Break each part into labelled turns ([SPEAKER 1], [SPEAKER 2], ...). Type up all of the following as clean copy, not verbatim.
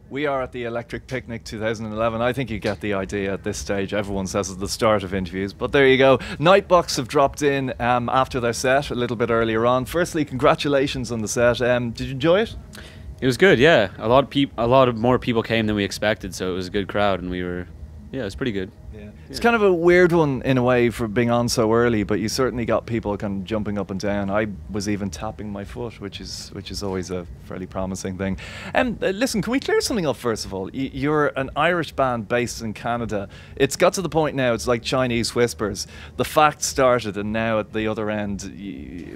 [SPEAKER 1] We are at the Electric Picnic 2011. I think you get the idea at this stage. Everyone says at the start of interviews. But there you go. Nightbox have dropped in after their set a little bit earlier on. Firstly, congratulations on the set. Did you enjoy it?
[SPEAKER 2] It was good, yeah. A lot of more people came than we expected, so it was a good crowd, and it was pretty good.
[SPEAKER 1] Yeah. It's kind of a weird one in a way for being on so early, but you certainly got people kind of jumping up and down. I was even tapping my foot, which is always a fairly promising thing. Listen, can we clear something up first of all? You're an Irish band based in Canada. It's got to the point now, it's like Chinese whispers. The fact started, and now at the other end,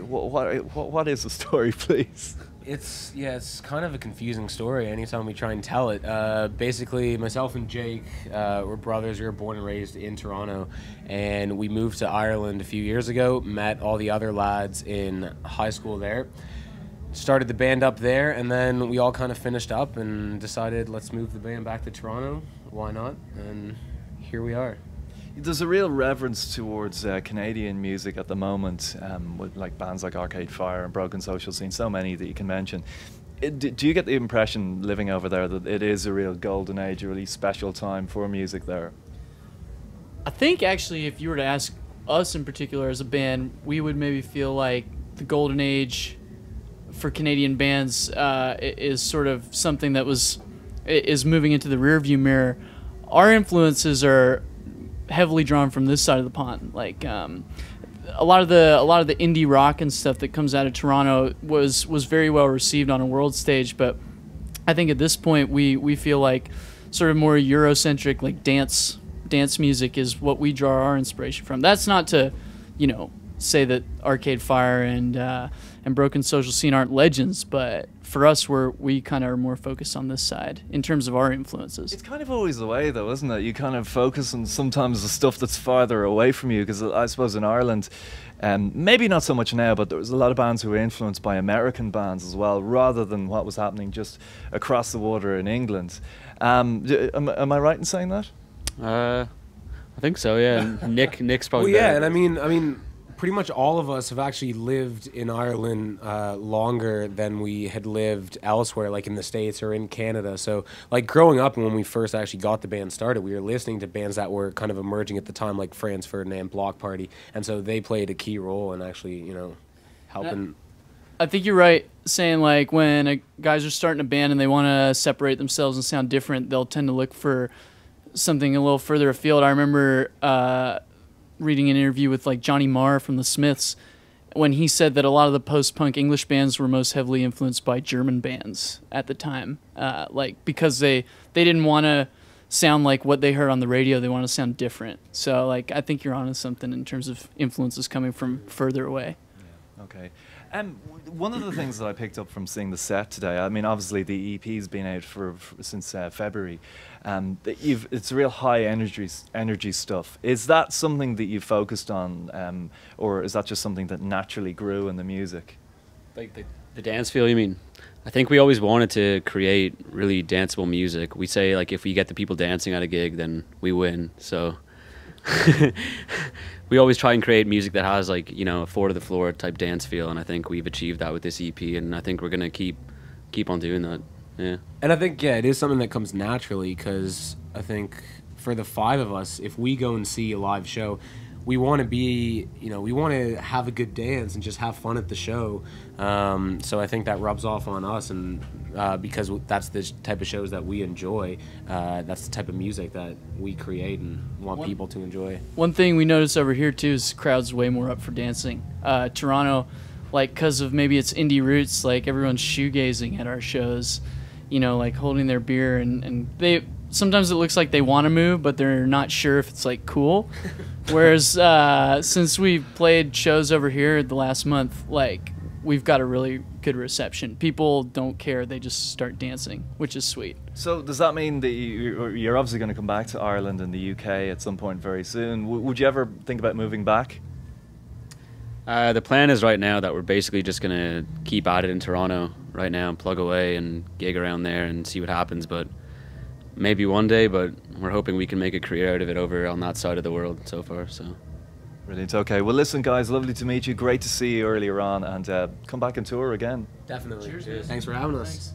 [SPEAKER 1] what is the story, please?
[SPEAKER 3] It's kind of a confusing story anytime we try and tell it. Basically, myself and Jake were brothers. We were born and raised in Toronto, and we moved to Ireland a few years ago, met all the other lads in high school there, started the band up there, and then we all kind of finished up and decided, let's move the band back to Toronto. Why not? And here we are.
[SPEAKER 1] There's a real reverence towards Canadian music at the moment, with like bands like Arcade Fire and Broken Social Scene, so many that you can mention. Do you get the impression, living over there, that it is a real golden age, a really special time for music there?
[SPEAKER 4] I think actually, if you were to ask us in particular as a band, we would maybe feel like the golden age for Canadian bands is sort of something that is moving into the rearview mirror. Our influences are heavily drawn from this side of the pond. Like a lot of the indie rock and stuff that comes out of Toronto was very well received on a world stage, but I think at this point we feel like sort of more Eurocentric, like dance music is what we draw our inspiration from. That's not to, say that Arcade Fire and Broken Social Scene aren't legends, but for us, we kind of are more focused on this side in terms of our influences.
[SPEAKER 1] It's kind of always the way, though, isn't it? You kind of focus on sometimes the stuff that's farther away from you, because I suppose in Ireland, maybe not so much now, but there was a lot of bands who were influenced by American bands as well, rather than what was happening just across the water in England. Am I right in saying that?
[SPEAKER 2] I think so, yeah. Nick's probably
[SPEAKER 3] well, yeah,
[SPEAKER 2] better.
[SPEAKER 3] and I mean, pretty much all of us have actually lived in Ireland longer than we had lived elsewhere, like in the States or in Canada. So, like, growing up and when we first actually got the band started, we were listening to bands that were kind of emerging at the time, like Franz Ferdinand, Block Party, and so they played a key role in actually, helping.
[SPEAKER 4] I think you're right saying, like, when guys are starting a band and they want to separate themselves and sound different, they'll tend to look for something a little further afield. I remember reading an interview with like Johnny Marr from the Smiths when he said that a lot of the post-punk English bands were most heavily influenced by German bands at the time, because they didn't want to sound like what they heard on the radio. They want to sound different. So like I think you're onto something in terms of influences coming from further away.
[SPEAKER 1] Yeah. Okay. One of the things that I picked up from seeing the set today, I mean, obviously the EP's been out since February. It's real high energy stuff. Is that something that you focused on, or is that just something that naturally grew in the music?
[SPEAKER 2] Like the dance feel, you mean? I think we always wanted to create really danceable music. We say, like, if we get the people dancing at a gig, then we win. So we always try and create music that has, like, a four-to-the-floor type dance feel, and I think we've achieved that with this EP, and I think we're going to keep on doing that. Yeah.
[SPEAKER 3] And I think, it is something that comes naturally, because I think for the five of us, if we go and see a live show, we want to be, we want to have a good dance and just have fun at the show. So I think that rubs off on us, and because that's the type of shows that we enjoy, that's the type of music that we create and want people to enjoy.
[SPEAKER 4] One thing we notice over here too is crowds way more up for dancing. Toronto, like, because of maybe its indie roots, like everyone's shoegazing at our shows, like holding their beer, and they sometimes it looks like they want to move, but they're not sure if it's like cool. Whereas since we've played shows over here the last month, like, we've got a really good reception. People don't care; they just start dancing, which is sweet.
[SPEAKER 1] So does that mean that you're obviously going to come back to Ireland and the UK at some point very soon? Would you ever think about moving back?
[SPEAKER 2] The plan is right now that we're basically just going to keep at it in Toronto right now and plug away and gig around there and see what happens, but maybe one day, but we're hoping we can make a career out of it over on that side of the world so far. So
[SPEAKER 1] brilliant. Okay, well, listen, guys, lovely to meet you. Great to see you earlier on, and come back and tour again.
[SPEAKER 3] Definitely.
[SPEAKER 4] Cheers.
[SPEAKER 3] Thanks for having us.
[SPEAKER 4] Thanks.